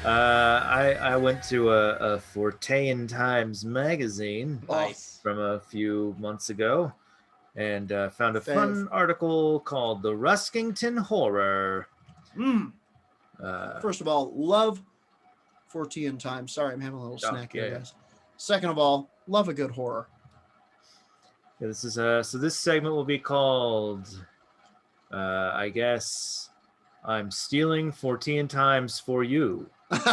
I went to a Fortean Times magazine from a few months ago and found a fun article called The Ruskinton Horror. First of all, love Fortean Times. Sorry, I'm having a little snack here, guys. Second of all, love a good horror. Yeah, this is so this segment will be called I guess I'm stealing Fortean Times for you. What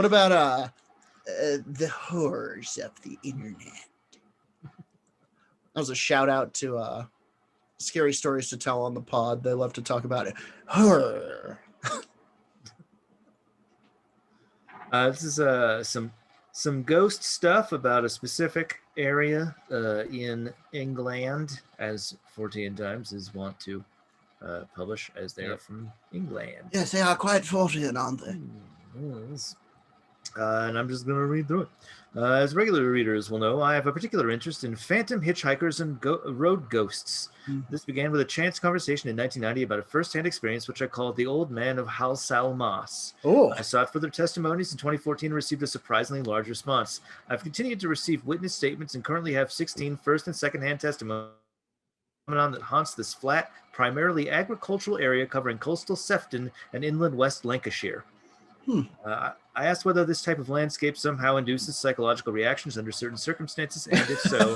about the horrors of the internet? That was a shout out to Scary Stories to Tell on the pod. They love to talk about it. Horror. This is some ghost stuff about a specific area in England, as Fortean Times is wont to publish, as they are from England. Yes, they are quite Fortean, aren't they? Yes. And I'm just going to read through it. As regular readers will know, I have a particular interest in phantom hitchhikers and road ghosts. This began with a chance conversation in 1990 about a first-hand experience, which I called The Old Man of Halsall Moss. I sought further testimonies in 2014 and received a surprisingly large response. I've continued to receive witness statements and currently have 16 first- and second-hand testimonies that haunts this flat, primarily agricultural area covering coastal Sefton and inland West Lancashire. I asked whether this type of landscape somehow induces psychological reactions under certain circumstances, and if so,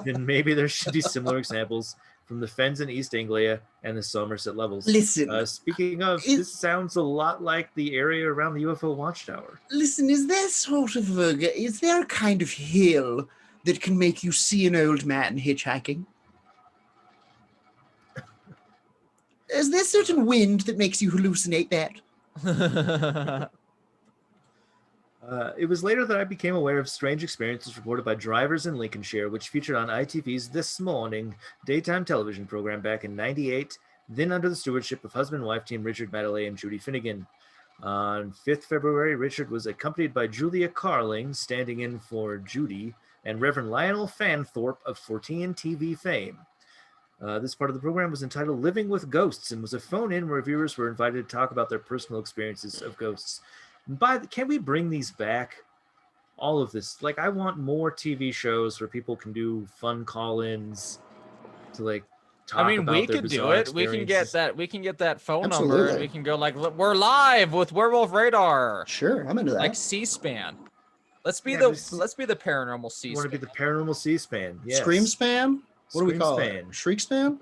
then maybe there should be similar examples from the Fens in East Anglia and the Somerset levels. Listen. Speaking of, this sounds a lot like the area around the UFO Watchtower. Listen, is there a kind of hill that can make you see an old man hitchhiking? Is there certain wind that makes you hallucinate that? It was later that I became aware of strange experiences reported by drivers in Lincolnshire, which featured on ITV's This Morning daytime television program back in '98, then under the stewardship of husband and wife team Richard Madeley and Judy Finnegan. On 5th February, Richard was accompanied by Julia Carling, standing in for Judy, and Reverend Lionel Fanthorpe of Fortean TV fame. This part of the program was entitled Living with Ghosts and was a phone-in where viewers were invited to talk about their personal experiences of ghosts. Can we bring these back? All of this. Like, I want more TV shows where people can do fun call-ins to like talk about we could do it. We can get that phone number and we can go like, we're live with Werewolf Radar. Sure, I'm into that. Like C-SPAN. Let's be the paranormal C-SPAN. You want to be the paranormal C-SPAN? Yes. Scream span? What do we call it? Shriek span?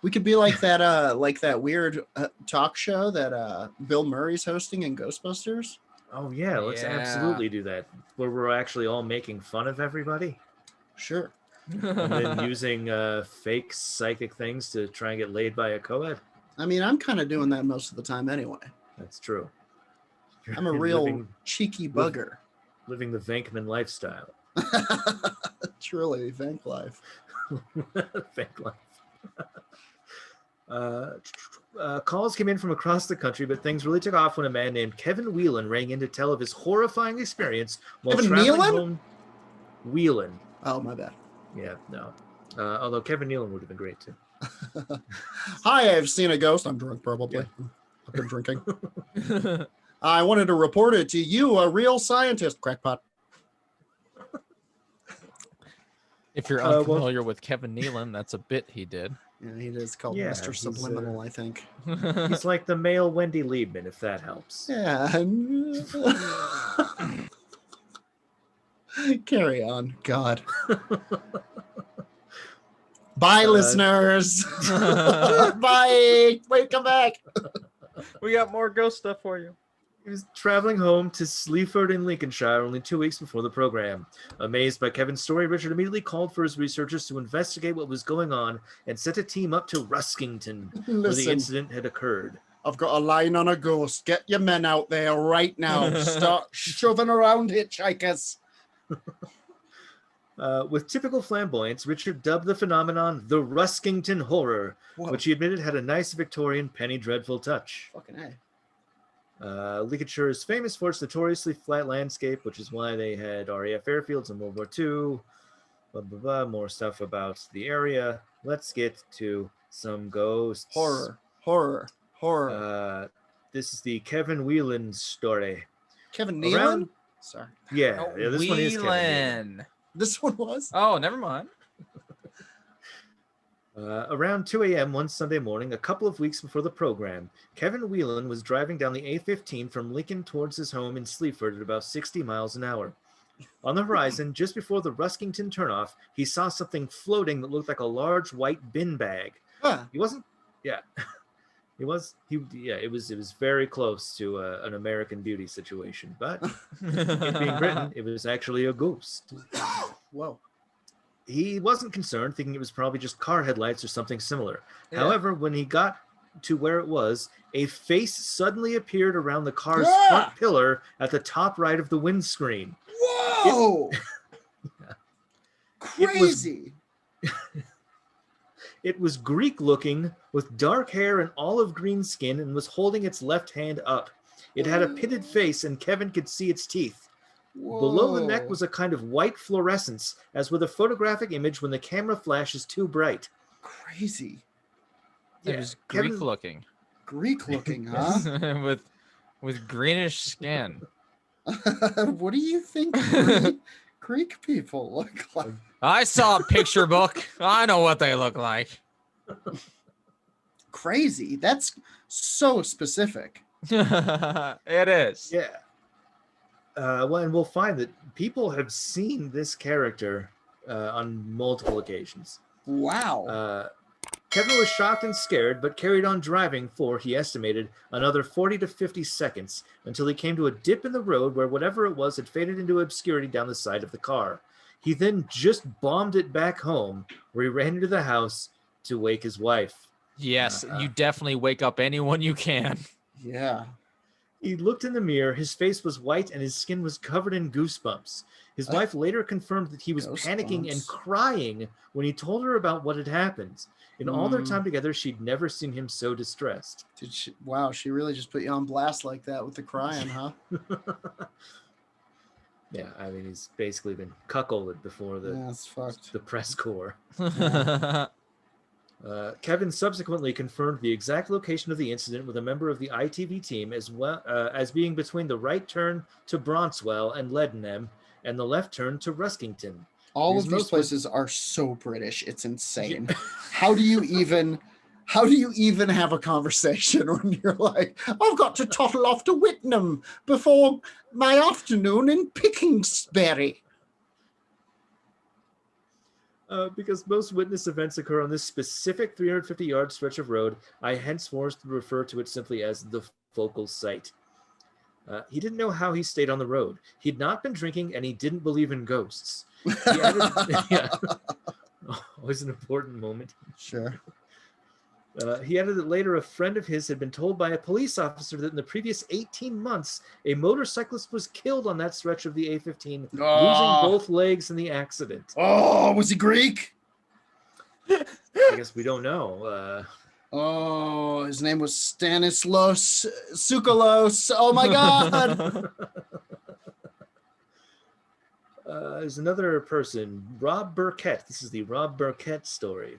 We could be like that weird talk show that Bill Murray's hosting in Ghostbusters. Oh yeah, let's absolutely do that. Where we're actually all making fun of everybody. Sure. And then using fake psychic things to try and get laid by a co-ed. I mean, I'm kind of doing that most of the time anyway. That's true. I'm a real cheeky bugger. Living the Venkman lifestyle. Truly, Vank life. Vank life. Calls came in from across the country, but things really took off when a man named Kevin Whelan rang in to tell of his horrifying experience while traveling home. Whelan. Oh, my bad. Yeah, no. Although Kevin Nealon would have been great too. Hi, I've seen a ghost. I'm drunk, probably. Yeah. I've been drinking. I wanted to report it to you, a real scientist, crackpot. If you're unfamiliar with Kevin Nealon, that's a bit he did. Yeah, he is called Mr. Subliminal, I think. He's like the male Wendy Liebman, if that helps. Yeah. Carry on. God. Bye, listeners. Bye. Wait, come back. We got more ghost stuff for you. He was traveling home to Sleaford in Lincolnshire only 2 weeks before the program. Amazed by Kevin's story, Richard immediately called for his researchers to investigate what was going on and sent a team up to Ruskington, where the incident had occurred. I've got a line on a ghost. Get your men out there right now. Start shoving around hitchhikers. With typical flamboyance, Richard dubbed the phenomenon the Ruskington Horror, which he admitted had a nice Victorian penny dreadful touch. Fucking A. Lincolnshire is famous for its notoriously flat landscape, which is why they had RAF airfields in World War II. Blah, blah, blah. More stuff about the area. Let's get to some ghosts. Horror. This is the Kevin Whelan story. Kevin Nealon? Sorry. Yeah, this one is Kevin Whelan. This one was? Oh, never mind. Around 2 a.m. one Sunday morning, a couple of weeks before the program, Kevin Whelan was driving down the A15 from Lincoln towards his home in Sleaford at about 60 miles an hour. On the horizon, just before the Ruskington turnoff, he saw something floating that looked like a large white bin bag. Huh. He wasn't, yeah. It was very close to an American Beauty situation, but it being Britain, it was actually a ghost. Whoa. He wasn't concerned, thinking it was probably just car headlights or something similar. Yeah. However, when he got to where it was, a face suddenly appeared around the car's front pillar at the top right of the windscreen. Whoa! Crazy. It was Greek-looking, with dark hair and olive green skin, and was holding its left hand up. It had a pitted face, and Kevin could see its teeth. Whoa. Below the neck was a kind of white fluorescence, as with a photographic image when the camera flash is too bright. Crazy. It was Greek-looking. Greek-looking, huh? with greenish skin. What do you think Greek people look like? I saw a picture book. I know what they look like. Crazy. That's so specific. It is. Yeah. Well, and we'll find that people have seen this character on multiple occasions. Wow. Kevin was shocked and scared, but carried on driving for, he estimated, another 40 to 50 seconds until he came to a dip in the road where whatever it was had faded into obscurity down the side of the car. He then just bombed it back home, where he ran into the house to wake his wife. Yes, you definitely wake up anyone you can. Yeah. He looked in the mirror. His face was white and his skin was covered in goosebumps. His wife later confirmed that he was panicking and crying when he told her about what had happened. In all their time together, she'd never seen him so distressed. Wow, she really just put you on blast like that with the crying, huh? Yeah, I mean, he's basically been cuckolded before the press corps. Kevin subsequently confirmed the exact location of the incident with a member of the ITV team, as well as being between the right turn to Bronswell and Leadenham and the left turn to Ruskington. All of these places are so British. It's insane. How do you even have a conversation when you're like, I've got to toddle off to Whitnam before my afternoon in Pickensbury? Because most witness events occur on this specific 350-yard stretch of road, I henceforth refer to it simply as the focal site. He didn't know how he stayed on the road. He'd not been drinking, and he didn't believe in ghosts. He added, always an important moment. Sure. He added that later a friend of his had been told by a police officer that in the previous 18 months, a motorcyclist was killed on that stretch of the A15, losing both legs in the accident. Oh, was he Greek? I guess we don't know. His name was Stanislaus Tsoukalos. Oh my God. There's another person, Rob Burkett. This is the Rob Burkett story.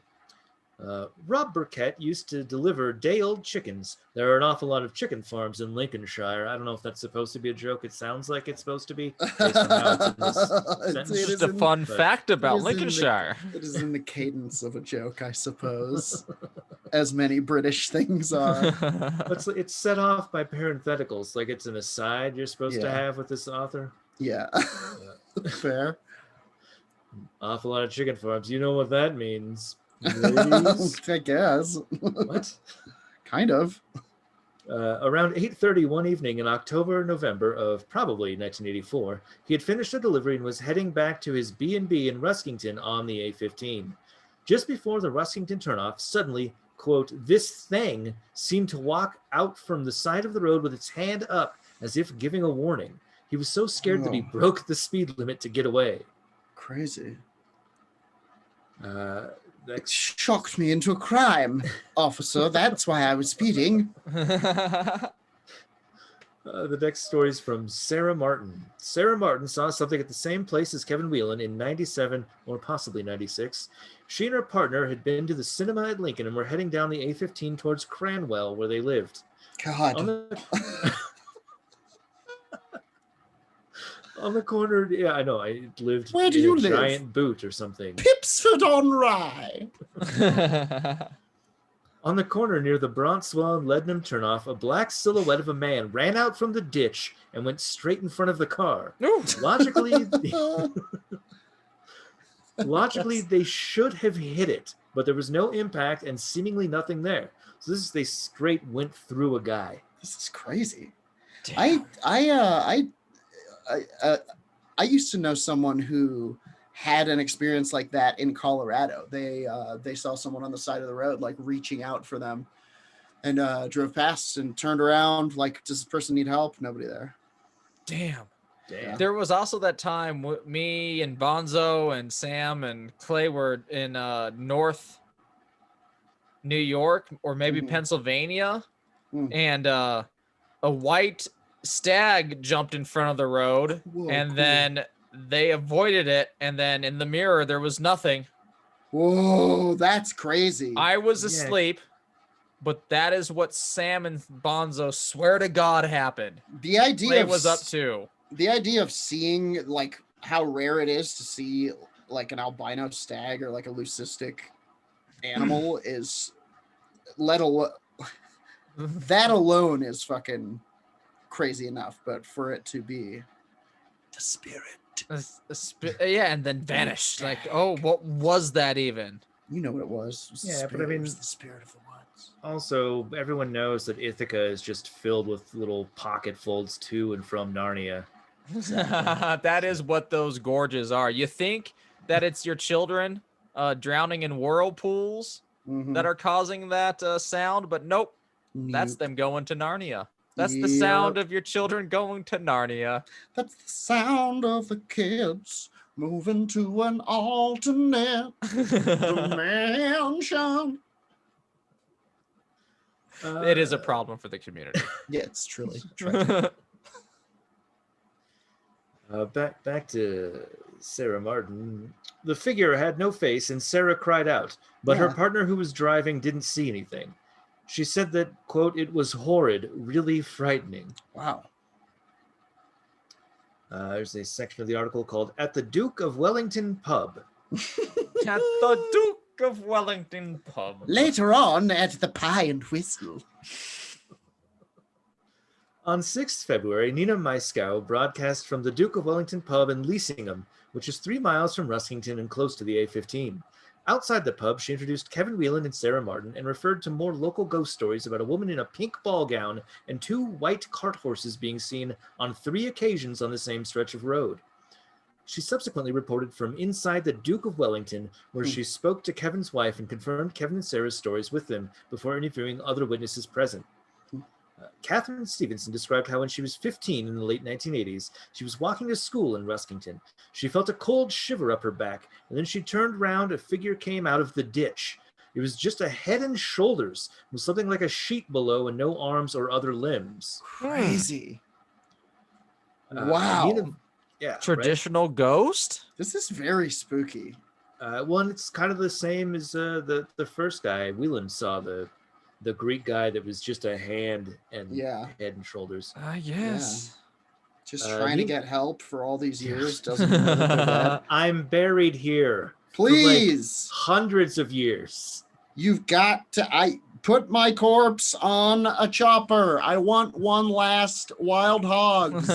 Rob Burkett used to deliver day-old chickens. There are an awful lot of chicken farms in Lincolnshire. I don't know if that's supposed to be a joke. It sounds like it's supposed to be. Based on how it's in this sentence. It's just a fun fact about Lincolnshire. It is in the cadence of a joke, I suppose, as many British things are. But it's set off by parentheticals, like it's an aside you're supposed to have with this author. Yeah. Fair. Awful lot of chicken farms. You know what that means. I guess. What? Kind of. Around 8:30 one evening in November of probably 1984, he had finished a delivery and was heading back to his B&B in Ruskington on the A15. Just before the Ruskington turnoff, suddenly, quote, this thing seemed to walk out from the side of the road with its hand up as if giving a warning. He was so scared that he broke the speed limit to get away. Crazy. That shocked me into a crime, officer. That's why I was speeding. The next story is from Sarah Martin. Sarah Martin saw something at the same place as Kevin Whelan in 97 or possibly 96. She and her partner had been to the cinema at Lincoln and were heading down the A15 towards Cranwell, where they lived. God. On the corner, yeah, I know. I lived Where do in you a live? giant boot or something. Pipsford on Rye. On the corner near the Bronxwell and Leadenham turnoff, a black silhouette of a man ran out from the ditch and went straight in front of the car. Logically, they should have hit it, but there was no impact and seemingly nothing there. So they straight went through a guy. This is crazy. Damn. I used to know someone who had an experience like that in Colorado. They saw someone on the side of the road, like reaching out for them, and drove past and turned around. Like, does this person need help? Nobody there. Damn. Damn. There was also that time me and Bonzo and Sam and Clay were in North New York or maybe Pennsylvania, and a white stag jumped in front of the road. Whoa, and cool. then they avoided it, and then in the mirror there was nothing. Whoa, that's crazy. I was asleep, but that is what Sam and Bonzo swear to God happened. The idea Clay of was up too. The idea of seeing like how rare it is to see like an albino stag or like a leucistic animal is that alone is fucking crazy enough, but for it to be the spirit. Yeah, and then vanished. Like, oh, what was that even? You know what it was. It was the Yeah, spirit. but I mean, It was the spirit of the woods. Also, everyone knows that Ithaca is just filled with little pocket folds to and from Narnia. That is what those gorges are. You think that it's your children drowning in whirlpools that are causing that sound, but nope, that's them going to Narnia. That's the sound of your children going to Narnia. That's the sound of the kids moving to an alternate dimension. It is a problem for the community. Yeah, it's truly tragic. Back to Sarah Martin. The figure had no face, and Sarah cried out, but her partner who was driving didn't see anything. She said that, quote, it was horrid, really frightening. Wow. There's a section of the article called At the Duke of Wellington Pub. At the Duke of Wellington Pub. Later on at the Pie and Whistle. On 6th February, Nina Maiskow broadcast from the Duke of Wellington Pub in Leasingham, which is 3 miles from Ruskington and close to the A15. Outside the pub, she introduced Kevin Whelan and Sarah Martin and referred to more local ghost stories about a woman in a pink ball gown and 2 white cart horses being seen on 3 occasions on the same stretch of road. She subsequently reported from inside the Duke of Wellington, where she spoke to Kevin's wife and confirmed Kevin and Sarah's stories with them before interviewing other witnesses present. Catherine Stevenson described how when she was 15 in the late 1980s, she was walking to school in Ruskington. She felt a cold shiver up her back, and then she turned round, a figure came out of the ditch. It was just a head and shoulders, with something like a sheet below and no arms or other limbs. Crazy. Wow. Traditional ghost? This is very spooky. Well, it's kind of the same as the first guy. Whelan saw the Greek guy that was just a hand and head and shoulders. Yes. Yeah. Just trying to get help for all these years doesn't matter. I'm buried here. Please. For like hundreds of years. You've got to put my corpse on a chopper. I want one last wild hogs.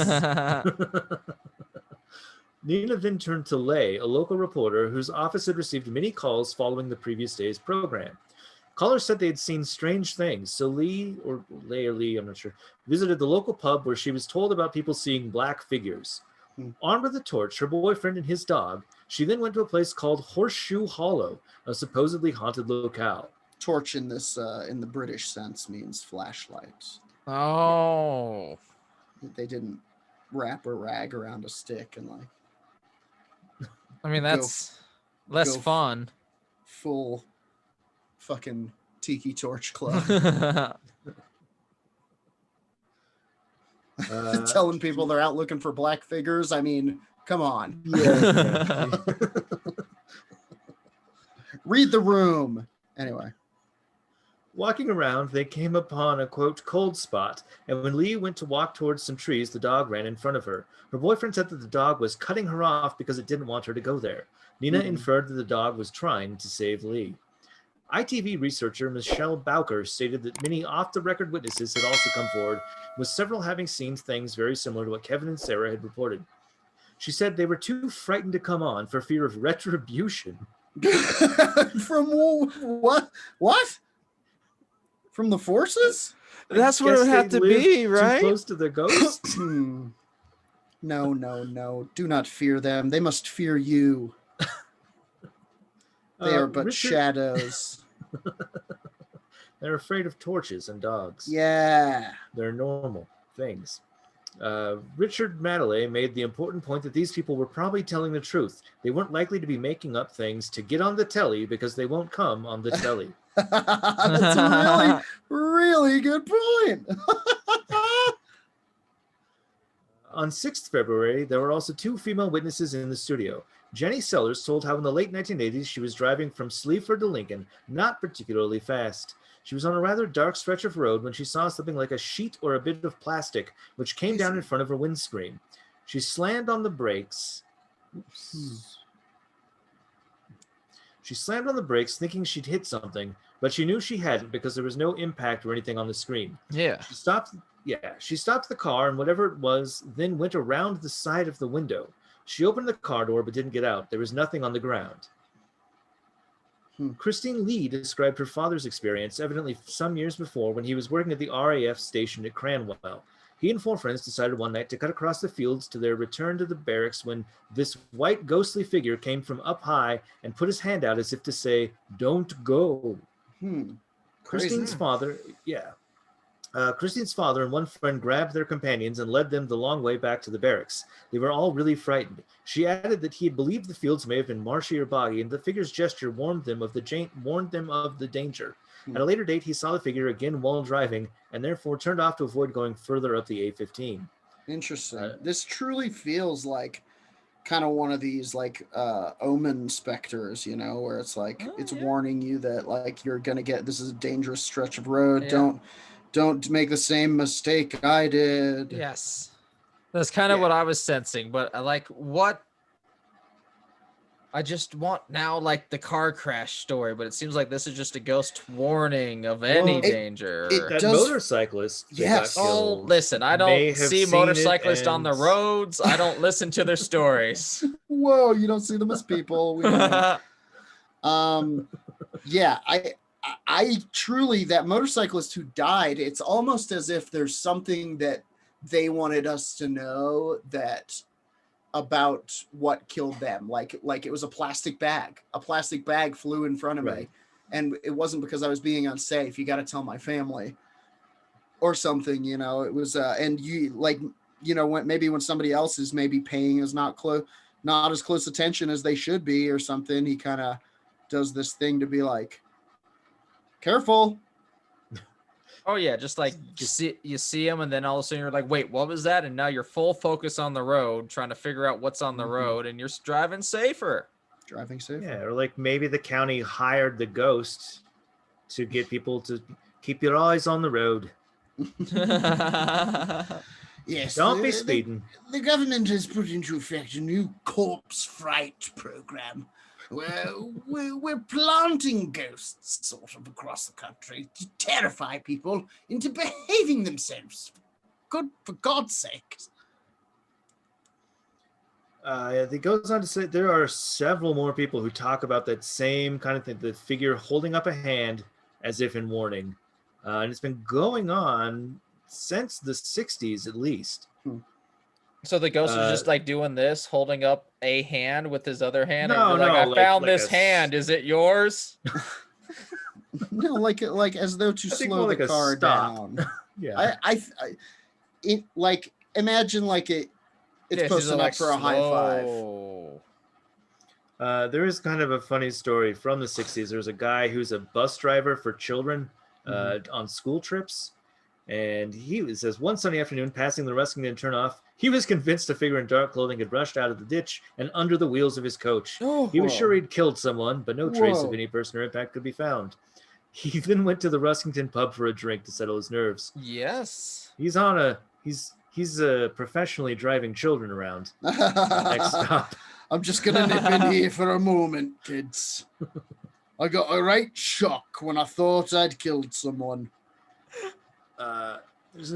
Nina then turned to Leigh, a local reporter whose office had received many calls following the previous day's program. Callers said they had seen strange things, so Lee, I'm not sure, visited the local pub where she was told about people seeing black figures. Armed with a torch, her boyfriend and his dog, she then went to a place called Horseshoe Hollow, a supposedly haunted locale. Torch in this, in the British sense, means flashlight. Oh. They didn't wrap a rag around a stick and like. I mean, that's less fun. Full fucking tiki torch club. Telling people they're out looking for black figures. I mean, come on. Yeah. Read the room. Anyway. Walking around, they came upon a, quote, cold spot, and when Lee went to walk towards some trees, the dog ran in front of her. Her boyfriend said that the dog was cutting her off because it didn't want her to go there. Nina inferred that the dog was trying to save Lee. ITV researcher Michelle Bowker stated that many off-the-record witnesses had also come forward, with several having seen things very similar to what Kevin and Sarah had reported. She said they were too frightened to come on for fear of retribution. From what? What? From the forces? That's what it would have to be, right? Too close to the ghosts? No. Do not fear them. They must fear you. They are but shadows. They're afraid of torches and dogs. Yeah. They're normal things. Richard Madeley made the important point that these people were probably telling the truth. They weren't likely to be making up things to get on the telly because they won't come on the telly. That's a really good point. On 6th February, there were also 2 female witnesses in the studio. Jenny Sellers told how in the late 1980s she was driving from Sleaford to Lincoln, not particularly fast. She was on a rather dark stretch of road when she saw something like a sheet or a bit of plastic, which came down in front of her windscreen. She slammed on the brakes. She slammed on the brakes thinking she'd hit something, but she knew she hadn't because there was no impact or anything on the screen. Yeah. She stopped the car and whatever it was, then went around the side of the window. She opened the car door but didn't get out. There was nothing on the ground. Christine Lee described her father's experience, evidently some years before, when he was working at the RAF station at Cranwell. He and 4 friends decided one night to cut across the fields to their return to the barracks when this white ghostly figure came from up high and put his hand out as if to say, "Don't go." Christine's father and 1 friend grabbed their companions and led them the long way back to the barracks. They were all really frightened. She added that he had believed the fields may have been marshy or boggy, and the figure's gesture warned them of the danger. At a later date, he saw the figure again while driving, and therefore turned off to avoid going further up the A15. Interesting. This truly feels like kind of one of these like omen specters, you know, where it's like it's warning you that like you're gonna get, this is a dangerous stretch of road. Don't make the same mistake I did. Yes. That's kind of what I was sensing, but I like what I just want now, like the car crash story, but it seems like this is just a ghost warning of any danger. That motorcyclist. Yes. Oh, listen, I don't see motorcyclists on the roads. I don't listen to their stories. Whoa, you don't see them as people. We don't know. I truly, that motorcyclist who died, it's almost as if there's something that they wanted us to know that about what killed them. Like it was a plastic bag. A plastic bag flew in front of me. And it wasn't because I was being unsafe. You got to tell my family or something, you know. It was, and you like, you know, when somebody else is maybe paying is not as close attention as they should be or something, he kind of does this thing to be like, careful. Oh yeah, just like you see him, and then all of a sudden you're like, wait, what was that? And now you're full focus on the road, trying to figure out what's on the road, and you're driving safer. Yeah, or like maybe the county hired the ghost to get people to keep your eyes on the road. Yes. Don't be speeding. The government has put into effect a new corpse fright program. We're planting ghosts sort of across the country to terrify people into behaving themselves. Good, for God's sake. It goes on to say there are several more people who talk about that same kind of thing, the figure holding up a hand as if in warning. And it's been going on since the 60s at least. So the ghost is just like doing this, holding up a hand with his other hand. No, and you're like, I found like this hand. Is it yours? No, like as though to slow the car down. Yeah. It like imagine like it's posting up for a high five. There is kind of a funny story from the 60s. There's a guy who's a bus driver for children on school trips. And he says, one sunny afternoon, passing the Ruskington turnoff, he was convinced a figure in dark clothing had rushed out of the ditch and under the wheels of his coach. Oh, He was sure he'd killed someone, but no trace of Whoa. any person or impact could be found. He then went to the Ruskington pub for a drink to settle his nerves. Yes. He's professionally driving children around. Next stop. I'm just gonna nip in here for a moment, kids. I got a right shock when I thought I'd killed someone. There's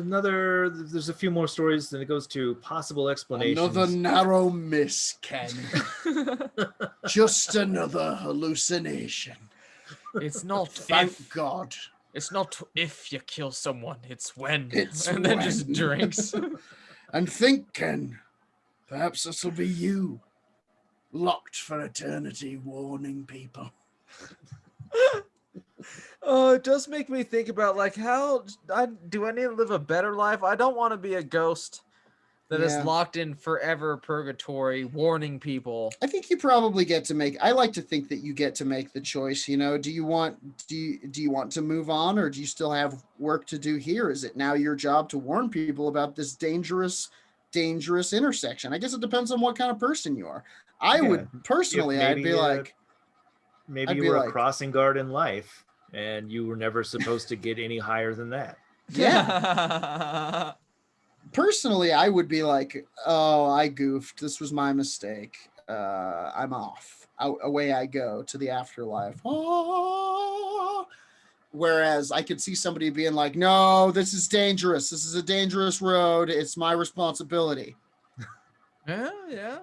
a few more stories, then it goes to possible explanations. Another narrow miss, Ken. Just another hallucination. It's not Thank God. It's not if you kill someone, it's when. It's and then just when. drinks. And think, Ken, perhaps this will be you. Locked for eternity, warning people. Oh, it does make me think about like do I need to live a better life? I don't want to be a ghost that is locked in forever purgatory, warning people. I think you probably get to make. I like to think that you get to make the choice. You know, do you want to move on, or do you still have work to do here? Is it now your job to warn people about this dangerous intersection? I guess it depends on what kind of person you are. I would personally, I'd be like, maybe you were a crossing guard in life, and you were never supposed to get any higher than that. Yeah. Personally, I would be like, oh, I goofed. This was my mistake. I'm off. Away I go to the afterlife. Oh. Whereas I could see somebody being like, no, this is dangerous. This is a dangerous road. It's my responsibility. Yeah.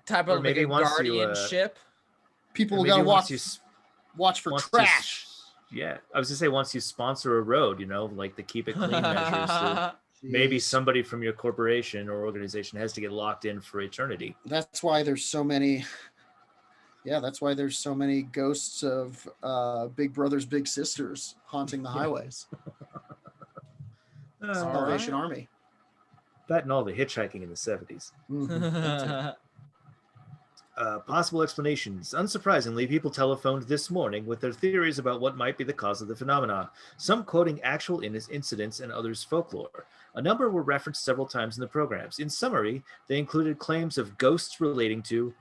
Type of like a guardianship. People got to watch for trash. I was gonna say, once you sponsor a road, like the keep it clean measures, maybe somebody from your corporation or organization has to get locked in for eternity. That's why there's so many. Yeah, that's why there's so many ghosts of Big Brothers, Big Sisters haunting the highways. Salvation Army. That and all the hitchhiking in the 70s. Mm-hmm. Possible explanations. Unsurprisingly, people telephoned this morning with their theories about what might be the cause of the phenomena, some quoting actual incidents and others folklore. A number were referenced several times in the programs. In summary, they included claims of ghosts relating to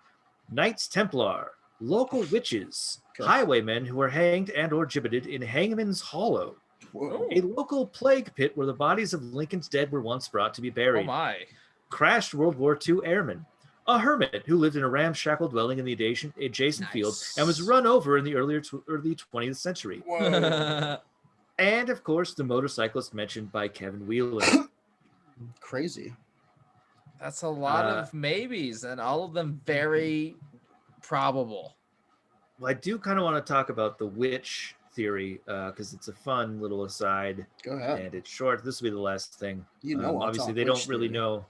Knights Templar, local witches, highwaymen who were hanged and or gibbeted in Hangman's Hollow, a local plague pit where the bodies of Lincoln's dead were once brought to be buried, crashed World War II airmen, a hermit who lived in a ramshackle dwelling in the adjacent field and was run over in the early 20th century. And, of course, the motorcyclist mentioned by Kevin Wheeler. Crazy. That's a lot of maybes, and all of them very probable. Well, I do kind of want to talk about the witch theory because it's a fun little aside. Go ahead. And it's short. This will be the last thing. Obviously, they don't really know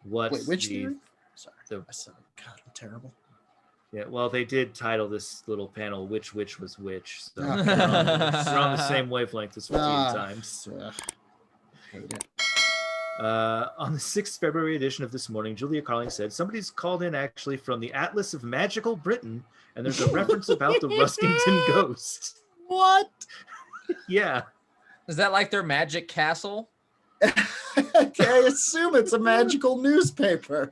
what witch theory? Sorry, God, I'm terrible. Yeah, well, they did title this little panel "Which Witch Was Which," so they're on the same wavelength as 15 times. Hate it. On the 6th February edition of This Morning, Julia Carling said, somebody's called in actually from the Atlas of Magical Britain, and there's a reference about the Ruskington ghost. What? Yeah. Is that like their magic castle? I assume it's a magical newspaper.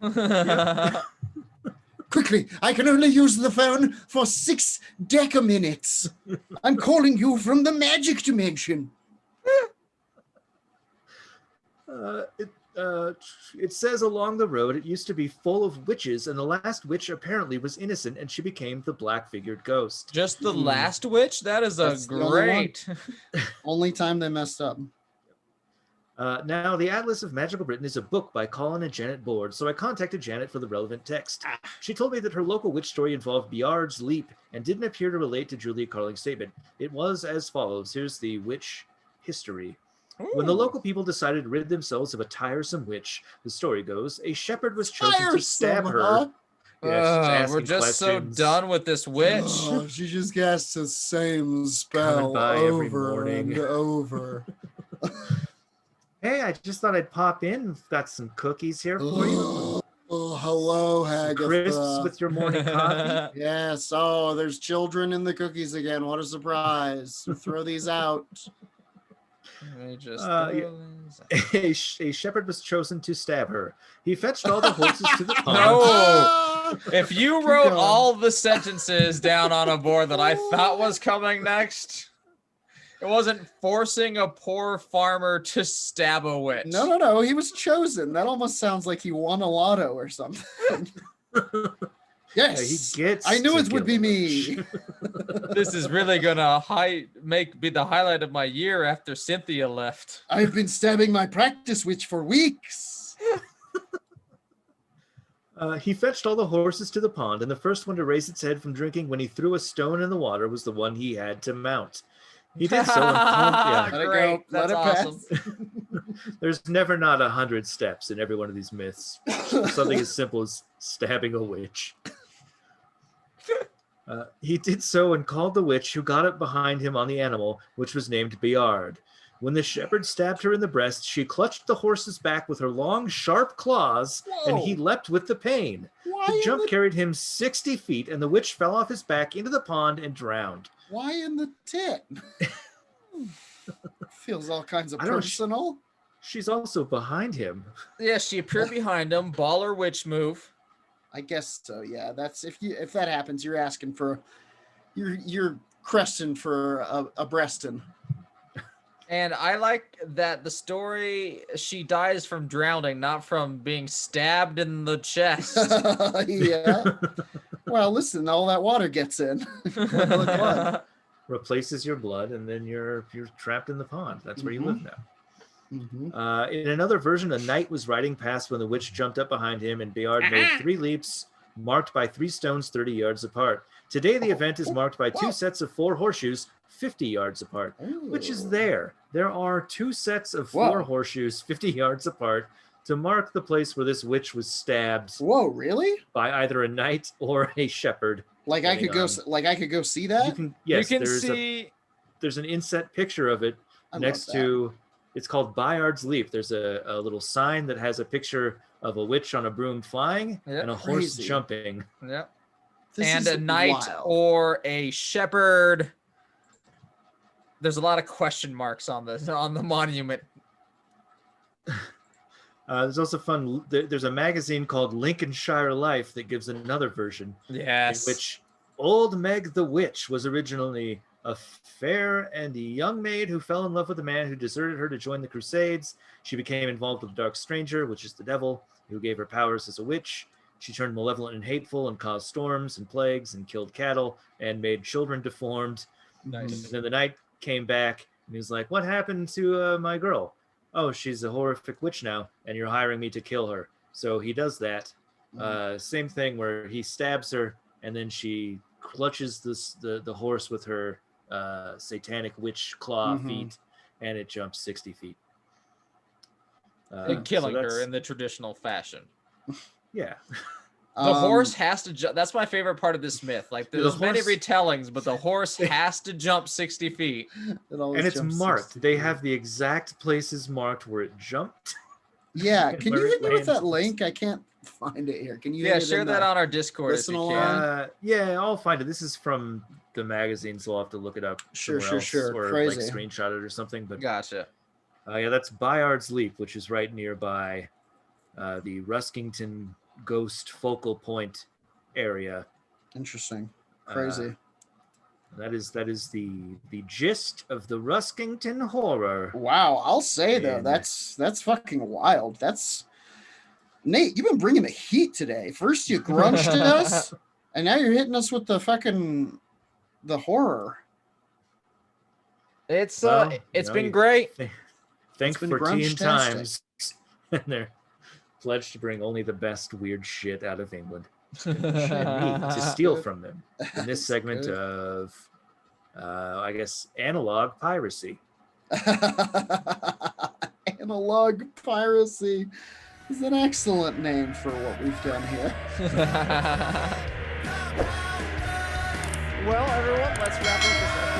Quickly, I can only use the phone for 6 decaminutes. I'm calling you from the magic dimension. It says along the road it used to be full of witches, and the last witch apparently was innocent, and she became the black-figured ghost. Just the last witch? That's great. Only time they messed up. Now, the Atlas of Magical Britain is a book by Colin and Janet Board, so I contacted Janet for the relevant text. She told me that her local witch story involved Biard's Leap and didn't appear to relate to Julia Carling's statement. It was as follows. Here's the witch history. Ooh. When the local people decided to rid themselves of a tiresome witch, the story goes, a shepherd was chosen to stab her. Huh? Yeah, we're just so done with this witch. She just casts the same spell over and over. Hey, I just thought I'd pop in. Got some cookies here for you. Oh, hello, Hagatha. Crisps with your morning coffee. Yes. Oh, there's children in the cookies again. What a surprise. Throw these out. Let me just a shepherd was chosen to stab her. He fetched all the horses to the pond. No! If you wrote going. all the sentences down on a board that I thought was coming next, it wasn't forcing a poor farmer to stab a witch. No. He was chosen. That almost sounds like he won a lotto or something. Yes, he gets I knew to it would be kill a me. witch. This is really gonna be the highlight of my year after Cynthia left. I've been stabbing my practice witch for weeks. He fetched all the horses to the pond, and the first one to raise its head from drinking when he threw a stone in the water was the one he had to mount. He did so and Let it Great. go. That's Let it awesome. pass. There's never not 100 steps in every one of these myths. Something as simple as stabbing a witch. He did so and called the witch, who got up behind him on the animal, which was named Bayard. When the shepherd stabbed her in the breast, she clutched the horse's back with her long, sharp claws, and he leapt with the pain. The jump carried him 60 feet, and the witch fell off his back into the pond and drowned. Why in the tit? Feels all kinds of I don't know, personal. She's also behind him. Yeah, she appeared behind him. Baller witch move. I guess so. Yeah, that's if that happens, you're asking for, you're cresting for a breastin. And I like that the story, she dies from drowning, not from being stabbed in the chest. Yeah. Well, listen, all that water gets in. Blood. Replaces your blood, and then you're trapped in the pond. That's where you live now. Mm-hmm. In another version, a knight was riding past when the witch jumped up behind him, and Bayard made 3 leaps, marked by 3 stones 30 yards apart. Today, the event is marked by 2 sets of 4 horseshoes 50 yards apart, which is there. There are 2 sets of 4 horseshoes 50 yards apart to mark the place where this witch was stabbed. Whoa, really? By either a knight or a shepherd. Like I could go see that? You can, yes, you can see. There's an inset picture of it next to. It's called Bayard's Leap. There's a little sign that has a picture of a witch on a broom flying and a horse jumping. Yep. This and is a knight wild. or a shepherd. There's a lot of question marks on the monument. There's also fun. There's a magazine called Lincolnshire Life that gives another version. Yes. In which old Meg the Witch was originally a fair and young maid who fell in love with a man who deserted her to join the Crusades. She became involved with a dark stranger, which is the devil, who gave her powers as a witch. She turned malevolent and hateful and caused storms and plagues and killed cattle and made children deformed. Nice. And then the knight came back and he was like, "What happened to my girl? Oh, she's a horrific witch now, and you're hiring me to kill her." So he does that. Same thing where he stabs her, and then she clutches the horse with her satanic witch claw feet, and it jumps 60 feet. And killing her in the traditional fashion. Yeah. The horse has to jump. That's my favorite part of this myth. Like, there's many retellings, but the horse has to jump 60 feet. And it's marked. They have the exact places marked where it jumped. Yeah. Can you hit me with that link? I can't find it here. Can you? Yeah, share that on our Discord if you can. Yeah, I'll find it. This is from the magazine, so I'll have to look it up. Sure. Or Crazy. like screenshot it or something. But gotcha. Yeah, that's Bayard's Leap, which is right nearby the Ruskington Ghost Focal Point area. Interesting. Crazy. That is the gist of the Ruskinton Horror. Wow, I'll say though, that's fucking wild. That's Nate, you've been bringing the heat today. First you grunched at us, and now you're hitting us with the horror. It's been great. Thanks for Teen Times. And they're pledged to bring only the best weird shit out of England and me to steal from them in this segment of I guess analog piracy. Analog piracy is an excellent name for what we've done here. Well, everyone, let's wrap up this episode.